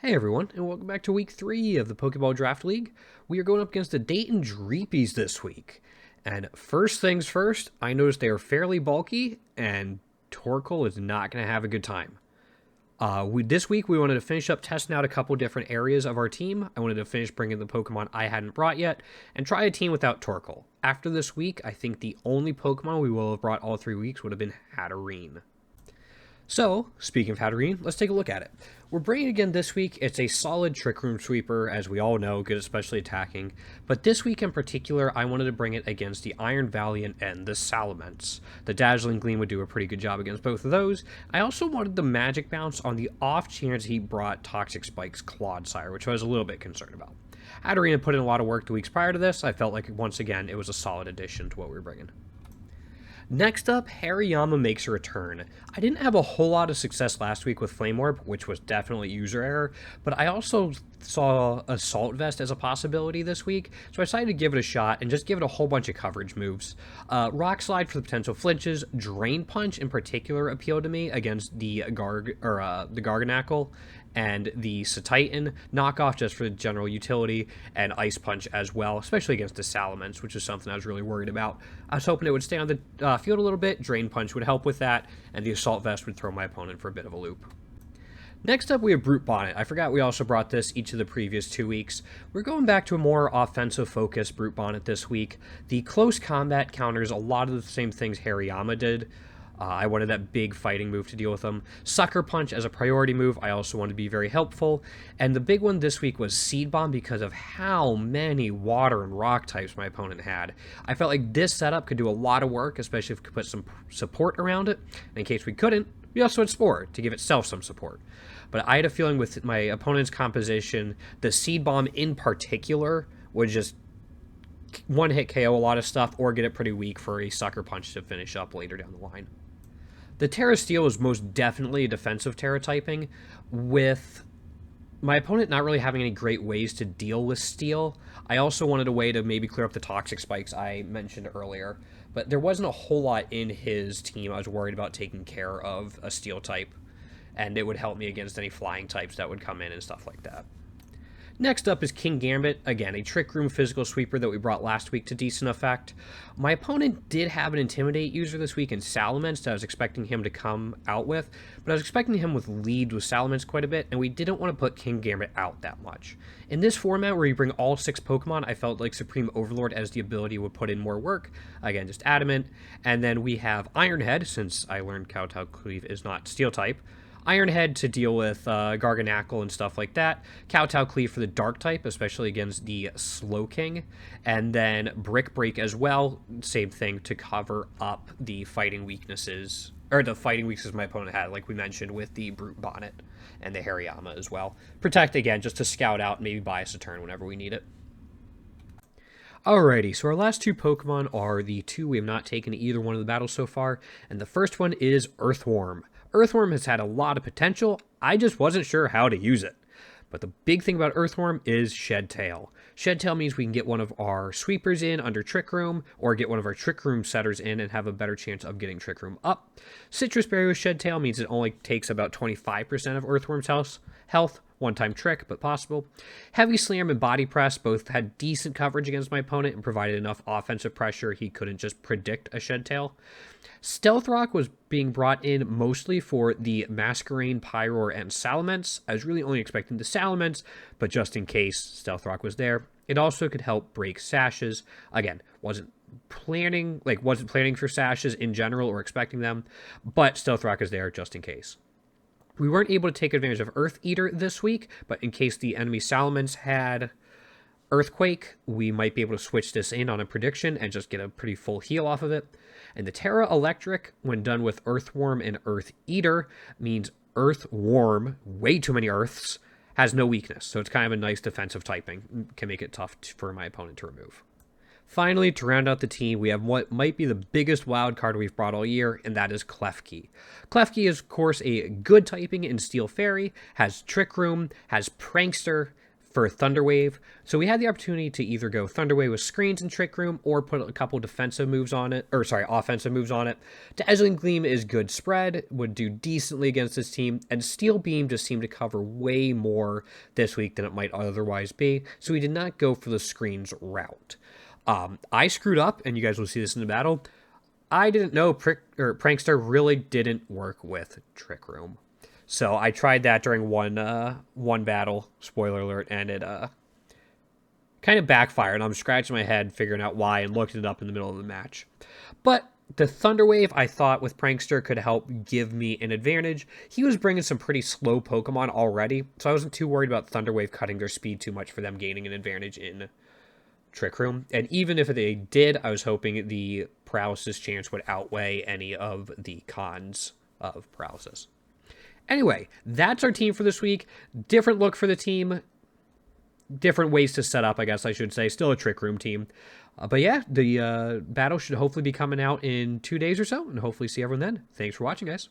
Hey everyone, and welcome back to week 3 of the Pokeball Draft League. We are going up against the Dayton Dreepies this week. And first things first, I noticed they are fairly bulky, and Torkoal is not going to have a good time. This week, we wanted to finish up testing out a couple different areas of our team. I wanted to finish bringing the Pokemon I hadn't brought yet, and try a team without Torkoal. After this week, I think the only Pokemon we will have brought all 3 weeks would have been Hatterene. So, speaking of Hatterene, let's take a look at it. We're bringing again this week. It's a solid Trick Room sweeper, as we all know, good especially attacking. But this week in particular, I wanted to bring it against the Iron Valiant and the Salamence. The Dazzling Gleam would do a pretty good job against both of those. I also wanted the Magic Bounce on the off chance he brought Toxic Spike's Clodsire, which I was a little bit concerned about. Hatterene had put in a lot of work the weeks prior to this. I felt like, once again, it was a solid addition to what we were bringing. Next up, Hariyama makes a return. I didn't have a whole lot of success last week with Flame Orb, which was definitely user error, but I also saw Assault Vest as a possibility this week, so I decided to give it a shot and just give it a whole bunch of coverage moves. Rock Slide for the potential flinches, Drain Punch in particular appealed to me against the Garganacl, and the Satitan, Knockoff just for general utility, and Ice Punch as well, especially against the Salamence, which is something I was really worried about. I was hoping it would stay on the field a little bit, Drain Punch would help with that, and the Assault Vest would throw my opponent for a bit of a loop. Next up, we have Brute Bonnet. I forgot we also brought this each of the previous 2 weeks. We're going back to a more offensive-focused Brute Bonnet this week. The close combat counters a lot of the same things Hariyama did. I wanted that big fighting move to deal with them. Sucker Punch as a priority move, I also wanted to be very helpful. And the big one this week was Seed Bomb because of how many water and rock types my opponent had. I felt like this setup could do a lot of work, especially if we could put some support around it. And in case we couldn't, we also had Spore to give itself some support. But I had a feeling with my opponent's composition, the Seed Bomb in particular would just one-hit KO a lot of stuff or get it pretty weak for a Sucker Punch to finish up later down the line. The Terra Steel is most definitely a defensive Terra typing, with my opponent not really having any great ways to deal with Steel. I also wanted a way to maybe clear up the Toxic Spikes I mentioned earlier, but there wasn't a whole lot in his team. I was worried about taking care of a Steel type, and it would help me against any flying types that would come in and stuff like that. Next up is King Gambit, again, a Trick Room physical sweeper that we brought last week to decent effect. My opponent did have an Intimidate user this week in Salamence that I was expecting him to come out with, but I was expecting him with lead with Salamence quite a bit, and we didn't want to put King Gambit out that much. In this format where you bring all 6 Pokemon, I felt like Supreme Overlord as the ability would put in more work. Again, just Adamant. And then we have Ironhead, since I learned Kowtow Cleave is not Steel type. Ironhead to deal with Garganacl and stuff like that. Kowtow Cleave for the Dark type, especially against the Slowking. And then Brick Break as well, same thing to cover up the fighting weaknesses, or the fighting weaknesses my opponent had, like we mentioned with the Brute Bonnet and the Hariyama as well. Protect again, just to scout out and maybe buy us a turn whenever we need it. Alrighty, so our last 2 Pokemon are the 2 we have not taken either one of the battles so far, and the first one is Earthworm. Earthworm has had a lot of potential, I just wasn't sure how to use it. But the big thing about Earthworm is Shed Tail. Shed Tail means we can get one of our sweepers in under Trick Room, or get one of our Trick Room setters in and have a better chance of getting Trick Room up. Citrus Berry with Shed Tail means it only takes about 25% of Earthworm's health, one-time trick, but possible. Heavy Slam and Body Press both had decent coverage against my opponent and provided enough offensive pressure he couldn't just predict a Shed Tail. Stealth Rock was being brought in mostly for the Masquerain, Pyroar, and Salamence. I was really only expecting the Salamence, but just in case Stealth Rock was there. It also could help break Sashes. Again, wasn't planning for Sashes in general or expecting them, but Stealth Rock is there just in case. We weren't able to take advantage of Earth Eater this week, but in case the enemy Salamence had Earthquake, we might be able to switch this in on a prediction and just get a pretty full heal off of it. And the Terra Electric, when done with Earthworm and Earth Eater, means Earthworm, way too many Earths, has no weakness. So it's kind of a nice defensive typing. Can make it tough for my opponent to remove. Finally, to round out the team, we have what might be the biggest wild card we've brought all year, and that is Klefki. Klefki is, of course, a good typing in Steel Fairy, has Trick Room, has Prankster, for Thunderwave. So we had the opportunity to either go Thunderwave with screens and Trick Room or put a couple defensive moves on it, or sorry, offensive moves on it. Dazzling Gleam is good spread, would do decently against this team, and Steel Beam just seemed to cover way more this week than it might otherwise be, so we did not go for the screens route. I screwed up, and you guys will see this in the battle. I didn't know Prankster really didn't work with Trick Room. So I tried that during one battle, spoiler alert, and it kind of backfired. I'm scratching my head figuring out why and looked it up in the middle of the match. But the Thunderwave, I thought, with Prankster could help give me an advantage. He was bringing some pretty slow Pokemon already, so I wasn't too worried about Thunderwave cutting their speed too much for them gaining an advantage in Trick Room. And even if they did, I was hoping the paralysis chance would outweigh any of the cons of paralysis. Anyway, that's our team for this week. Different look for the team. Different ways to set up, I guess I should say. Still a Trick Room team. But yeah, the battle should hopefully be coming out in 2 days or so, and hopefully see everyone then. Thanks for watching, guys.